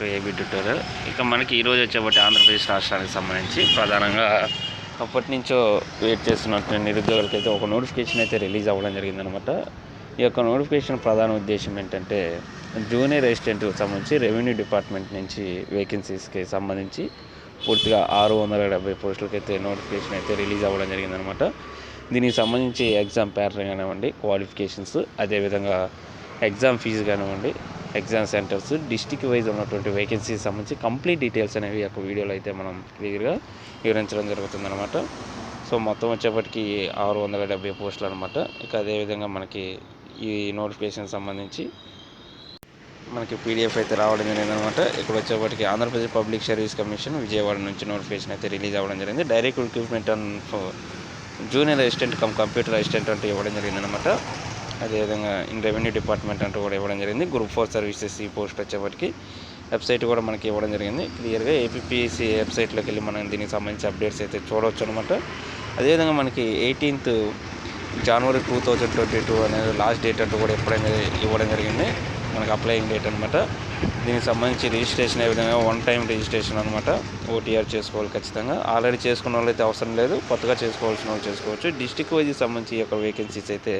To AB tutorial. ఇక మనకి ఈరోజు వచ్చేబట్టి ఆంధ్రప్రదేశ్ రాష్ట్రానికి సంబంధించి ప్రధానంగా అప్పటి నుంచో వెయిట్ చేస్తున్నట్టు నిరుద్యోగులకి అయితే ఒక నోటిఫికేషన్ అయితే రిలీజ్ అవ్వడం జరిగిందనమాట. ఈ యొక్క నోటిఫికేషన్ ప్రధాన ఉద్దేశం ఏంటంటే జూనియర్ అసిస్టెంట్కి సంబంధించి రెవెన్యూ డిపార్ట్మెంట్ నుంచి వేకెన్సీస్కి సంబంధించి పూర్తిగా 670 పోస్టులకి అయితే నోటిఫికేషన్ అయితే రిలీజ్ అవ్వడం జరిగిందనమాట. దీనికి సంబంధించి ఎగ్జామ్ ప్యాటర్న్ కానివ్వండి, క్వాలిఫికేషన్స్, అదేవిధంగా ఎగ్జామ్ ఫీజు కానివ్వండి, ఎగ్జామ్ సెంటర్స్, డిస్టిక్ వైజ్ ఉన్నటువంటి వేకెన్సీకి సంబంధించి కంప్లీట్ డీటెయిల్స్ అనేవి ఈ యొక్క వీడియోలో అయితే మనం క్లియర్గా వివరించడం జరుగుతుందన్నమాట. సో మొత్తం వచ్చేప్పటికి 670 పోస్టులు అనమాట. ఇక అదేవిధంగా మనకి ఈ నోటిఫికేషన్ సంబంధించి మనకి పీడిఎఫ్ అయితే రావడం జరిగిందనమాట. ఇక్కడ వచ్చేప్పటికి Andhra Pradesh public service commission Vijayawada నుంచి నోటిఫికేషన్ అయితే రిలీజ్ అవ్వడం జరిగింది. Direct recruitment on junior assistant cum computer assistant అంటూ ఇవ్వడం జరిగిందనమాట. అదేవిధంగా ఇన్ రెవెన్యూ డిపార్ట్మెంట్ అంటూ కూడా ఇవ్వడం జరిగింది. గ్రూప్ 4 సర్వీసెస్ ఈ పోస్ట్ వచ్చేప్పటికి వెబ్సైట్ కూడా మనకి ఇవ్వడం జరిగింది. క్లియర్గా ఏపీపీఎస్సీ వెబ్సైట్లోకి వెళ్ళి మనం దీనికి సంబంధించి అప్డేట్స్ అయితే చూడవచ్చు అనమాట. అదేవిధంగా మనకి 18 జనవరి 2022 అనేది లాస్ట్ డేట్ అంటూ కూడా ఇవ్వడం జరిగింది. మనకి అప్లయింగ్ డేట్ అనమాట. దీనికి సంబంధించి రిజిస్ట్రేషన్ ఏ విధంగా 1 టైం రిజిస్ట్రేషన్ అనమాట. ఓటీఆర్ చేసుకోవాలి ఖచ్చితంగా. ఆల్రెడీ చేసుకున్న వాళ్ళు అయితే అవసరం లేదు, కొత్తగా చేసుకోవాల్సిన వాళ్ళు చేసుకోవచ్చు. డిస్టిక్ వైజ్కి సంబంధించి ఈ యొక్క వేకెన్సీస్ అయితే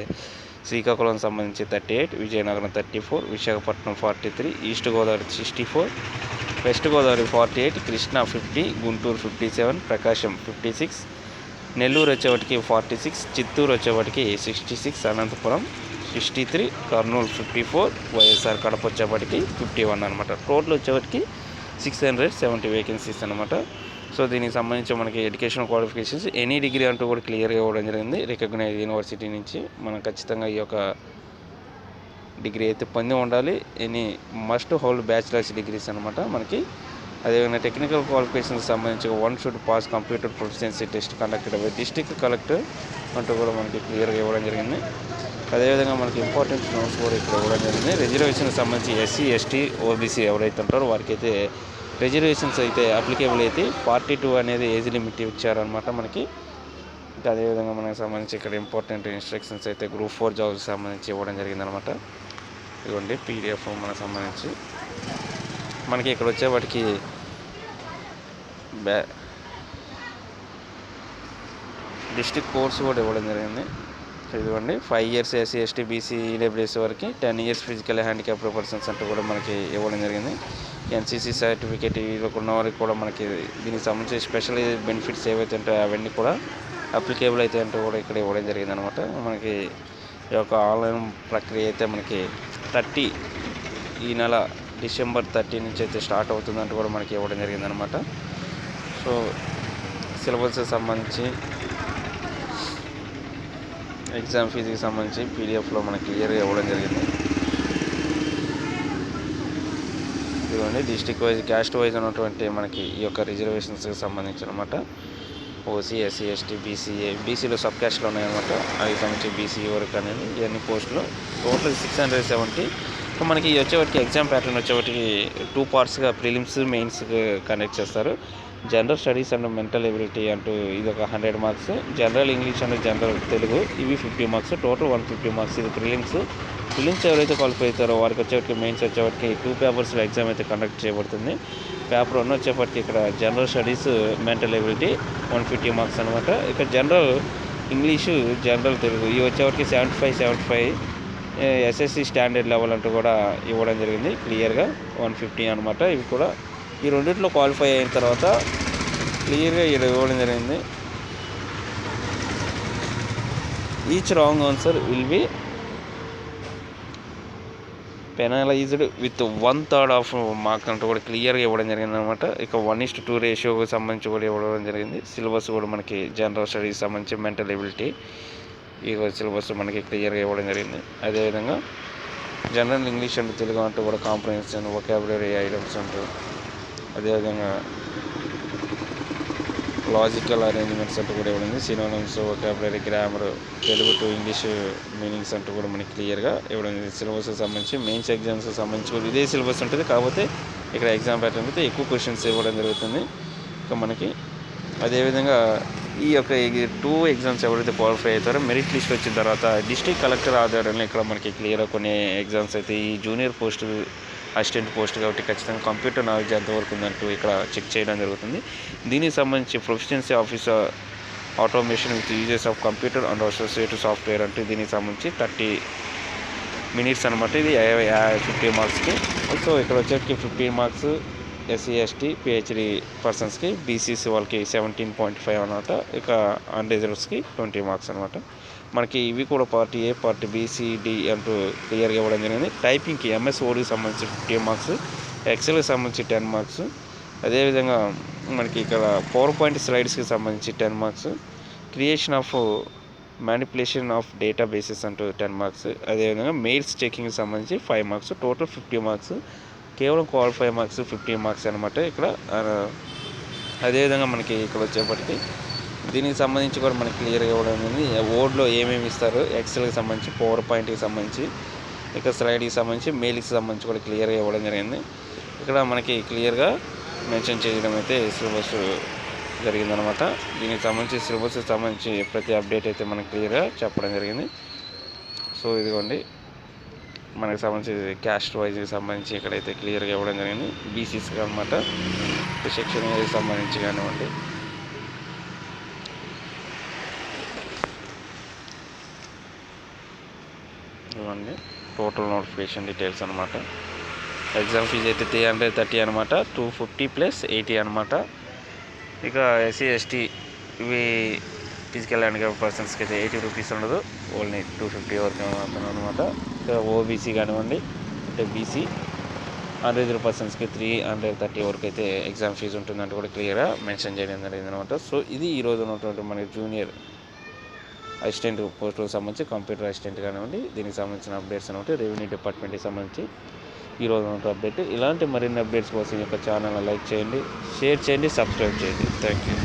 శ్రీకాకుళం సంబంధించి 38, విజయనగరం 34, విశాఖపట్నం 43, ఈస్ట్ గోదావరి 64, వెస్ట్ గోదావరి 48, కృష్ణా 50, గుంటూరు 57, ప్రకాశం 56, నెల్లూరు వచ్చేవాటికి 46, చిత్తూరు వచ్చేవాటికి 66, అనంతపురం 63, కర్నూలు 54, వైఎస్ఆర్ కడప వచ్చేవాటికి 51 అనమాట. టోటల్ వచ్చేవాటికి 670 వేకెన్సీస్ అనమాట. సో దీనికి సంబంధించి మనకి ఎడ్యుకేషన్ క్వాలిఫికేషన్స్ ఎనీ డిగ్రీ అంటూ కూడా క్లియర్గా ఇవ్వడం జరిగింది. రికగ్నైజ్ యూనివర్సిటీ నుంచి మనం ఖచ్చితంగా ఈ యొక్క డిగ్రీ అయితే పొంది ఉండాలి. Any must hold bachelors degrees అనమాట మనకి. అదేవిధంగా టెక్నికల్ క్వాలిఫికేషన్కి సంబంధించి 1 should pass computer proficiency test conducted by district collector అంటూ కూడా మనకి క్లియర్గా ఇవ్వడం జరిగింది. అదేవిధంగా మనకి ఇంపార్టెంట్ నోట్స్ కూడా ఇక్కడ ఇవ్వడం జరిగింది. రిజర్వేషన్కి సంబంధించి ఎస్సీ, ఎస్టీ, ఓబీసీ ఎవరైతే ఉంటారో వారికి అయితే రిజర్వేషన్స్ అయితే అప్లికేబుల్ అయితే 42 అనేది ఏజ్ లిమిట్ ఇచ్చారనమాట మనకి. ఇంకా అదేవిధంగా మనకి సంబంధించి ఇక్కడ ఇంపార్టెంట్ ఇన్స్ట్రక్షన్స్ అయితే గ్రూప్ 4 జాబ్స్కి సంబంధించి ఇవ్వడం జరిగిందనమాట. ఇదిగోండి పీడిఎఫ్ మనకు సంబంధించి మనకి ఇక్కడ వచ్చేవాటికి డిస్ట్రిక్ట్ కోర్స్ కూడా ఇవ్వడం జరిగింది. ఇదిగోండి 5 years SC, ST, BC, EWS వరకు, 10 ఇయర్స్ ఫిజికల్ హ్యాండిక్యాప్ పర్సన్స్ అంటూ కూడా మనకి ఇవ్వడం జరిగింది. ఎన్సీసీ సర్టిఫికేట్ వీళ్ళకు ఉన్న వారికి కూడా మనకి దీనికి సంబంధించి స్పెషల్ బెనిఫిట్స్ ఏవైతే ఉంటాయో అవన్నీ కూడా అప్లికేబుల్ అయితే అంటూ కూడా ఇక్కడ ఇవ్వడం జరిగింది అనమాట. మనకి ఈ యొక్క ఆన్లైన్ ప్రక్రియ అయితే మనకి 30 ఈ నెల డిసెంబర్ 30 నుంచి అయితే స్టార్ట్ అవుతుందంటూ కూడా మనకి ఇవ్వడం జరిగిందనమాట. సో సిలబస్కి సంబంధించి ఎగ్జామ్ ఫీజుకి సంబంధించి పీడిఎఫ్లో మనకి క్లియర్గా ఇవ్వడం జరిగింది. ఇదిగోండి డిస్ట్రిక్ట్ వైజ్, క్యాస్ట్ వైజ్ ఉన్నటువంటి మనకి ఈ యొక్క రిజర్వేషన్స్కి సంబంధించి అనమాట. ఓసీ, ఎస్సీ, ఎస్టీ, బీసీఏ, బీసీలో సబ్ క్యాస్ట్లో ఉన్నాయన్నమాట. అవి సంబంధించి బీసీ వరకు అనేది ఇవన్నీ పోస్టులు టోటల్ 670. మనకి వచ్చేవాటికి ఎగ్జామ్ ప్యాటర్న్ వచ్చేవాటికి 2 పార్ట్స్గా ప్రిలిమ్స్, మెయిన్స్ కండక్ట్ చేస్తారు. General studies and mental ability అంటూ ఇది ఒక 100 marks, general English and general Telugu ఇవి 50 మార్క్స్, టోటల్ 150 మార్క్స్. ఇది ప్రిలిమ్స్ ఎవరైతే క్వాలిఫై అవుతారో వారికి వచ్చేవాటికి మెయిన్స్ వచ్చేవాటికి 2 పేపర్స్లో ఎగ్జామ్ అయితే కండక్ట్ చేయబడుతుంది. పేపర్ 1 వచ్చేప్పటికి ఇక్కడ general studies, mental ability 150 marks అనమాట. ఇక్కడ జనరల్ ఇంగ్లీషు, జనరల్ తెలుగు ఇవి వచ్చేవాటికి 75 ఎస్ఎస్సి స్టాండర్డ్ లెవెల్ అంటూ కూడా ఇవ్వడం జరిగింది. క్లియర్గా 150 అనమాట. ఇవి కూడా ఈ రెండింటిలో క్వాలిఫై అయిన తర్వాత క్లియర్గా ఇక్కడ ఇవ్వడం జరిగింది. Each wrong answer will be penalised with 1/3 of marks అంటూ కూడా క్లియర్గా ఇవ్వడం జరిగింది అనమాట. ఇక 1:2 రేషియోకి సంబంధించి కూడా ఇవ్వడం జరిగింది. సిలబస్ కూడా మనకి జనరల్ స్టడీస్ సంబంధించి మెంటల్ ఎబిలిటీ ఈ సిలబస్ మనకి క్లియర్గా ఇవ్వడం జరిగింది. అదేవిధంగా జనరల్ ఇంగ్లీష్ అంటూ తెలుగు అంటూ కూడా కాంప్రహెన్షన్, వొకాబులరీ ఐటమ్స్ అంటూ, అదేవిధంగా లాజికల్ అరేంజ్మెంట్స్ అంటూ కూడా ఇవ్వడం, synonyms, vocabulary, grammar, Telugu to English meanings అంటూ కూడా మనకి క్లియర్గా ఇవ్వడం జరిగింది. సిలబస్కి సంబంధించి మెయిన్స్ ఎగ్జామ్స్కి సంబంధించి కూడా ఇదే సిలబస్ ఉంటుంది, కాకపోతే ఇక్కడ ఎగ్జామ్ ప్యాటర్న్ అయితే ఎక్కువ క్వశ్చన్స్ ఇవ్వడం జరుగుతుంది. ఇక మనకి అదేవిధంగా ఈ యొక్క 2 ఎగ్జామ్స్ ఎవరైతే క్వాలిఫై అవుతారో మెరిట్ లిస్ట్ వచ్చిన తర్వాత డిస్ట్రిక్ట్ కలెక్టర్ ఆధ్వర్యంలో ఇక్కడ మనకి క్లియర్గా కొన్ని ఎగ్జామ్స్ అయితే ఈ జూనియర్ పోస్ట్ అసిస్టెంట్ పోస్ట్ కాబట్టి ఖచ్చితంగా కంప్యూటర్ నాలెడ్జ్ ఎంతవరకు ఉందంటూ ఇక్కడ చెక్ చేయడం జరుగుతుంది. దీనికి సంబంధించి proficiency officer automation with uses of computer and associative software అంటే దీనికి సంబంధించి 30 minutes అనమాట. ఇది 50 మార్క్స్కి. సో ఇక్కడ వచ్చేటికి 15 మార్క్స్ ఎస్సీ ఎస్టీ పిహెచ్డి పర్సన్స్కి, బీసీసీ వాళ్ళకి 17.5 అనమాట. ఇక అన్రిజర్వ్స్కి 20 మార్క్స్ అనమాట. మనకి ఇవి కూడా పార్ట్ ఏ, పార్ట్ బీసీడి అంటూ క్లియర్గా ఇవ్వడం జరిగింది. టైపింగ్కి ఎంఎస్ వర్డ్కి సంబంధించి 15 మార్క్స్, ఎక్సెల్కి సంబంధించి 10 మార్క్స్, అదేవిధంగా మనకి ఇక్కడ పవర్ పాయింట్ స్లైడ్స్కి సంబంధించి 10 marks, creation of manipulation of data bases అంటూ 10 మార్క్స్, అదేవిధంగా మెయిల్స్ చెకింగ్కి సంబంధించి 5 మార్క్స్, టోటల్ 50 మార్క్స్. కేవలం క్వాలిఫై మార్క్స్ 15 మార్క్స్ అనమాట ఇక్కడ. అదేవిధంగా మనకి ఇక్కడ వచ్చేప్పటికి దీనికి సంబంధించి కూడా మనకి క్లియర్గా ఇవ్వడం జరిగింది. వర్డ్లో ఏమేమి ఇస్తారు, ఎక్సెల్కి సంబంధించి, పవర్ పాయింట్కి సంబంధించి, ఇక స్లైడ్కి సంబంధించి, మెయిల్కి సంబంధించి కూడా క్లియర్గా ఇవ్వడం జరిగింది. ఇక్కడ మనకి క్లియర్గా మెన్షన్ చేయడం అయితే సిలబస్ జరిగిందనమాట. దీనికి సంబంధించి సిలబస్కి సంబంధించి ప్రతి అప్డేట్ అయితే మనకి క్లియర్గా చెప్పడం జరిగింది. సో ఇదిగోండి మనకు సంబంధించి క్యాస్ట్ వైజ్కి సంబంధించి ఇక్కడైతే క్లియర్గా ఇవ్వడం జరిగింది. బీసీస్కి అనమాట, సెక్షన్ ఏకి సంబంధించి కానివ్వండి. ఇవ్వండి టోటల్ నోటిఫికేషన్ డీటెయిల్స్ అనమాట. ఎగ్జామ్ ఫీజు అయితే 330 అనమాట, 250 + 80 అనమాట. ఇక ఎస్సీ ఎస్టీ ఇవి ఫిజికల్ హ్యాండిక్యాప్ పర్సన్స్కి అయితే 80 రూపీస్ ఉండదు, ఓన్లీ 250 వరకు అనమాట. ఇక ఓబీసీ కానివ్వండి అంటే బీసీ అన్రిజర్వ్డ్ పర్సన్స్కి 330 వరకు అయితే ఎగ్జామ్ ఫీజు ఉంటుందంటే కూడా క్లియర్గా మెన్షన్ చేయడం జరిగింది అనమాట. సో ఇది ఈరోజు ఉన్నటువంటి మనకి జూనియర్ అసిస్టెంట్ పోస్టులకు సంబంధించి కంప్యూటర్ అసిస్టెంట్ కానివ్వండి దీనికి సంబంధించిన అప్డేట్స్ అనమాట. రెవెన్యూ డిపార్ట్మెంట్కి సంబంధించి ఈరోజు ఉన్న అప్డేట్. ఇలాంటి మరిన్ని అప్డేట్స్ కోసం ఈ యొక్క ఛానల్ని లైక్ చేయండి, షేర్ చేయండి, సబ్స్క్రైబ్ చేయండి. Thank you.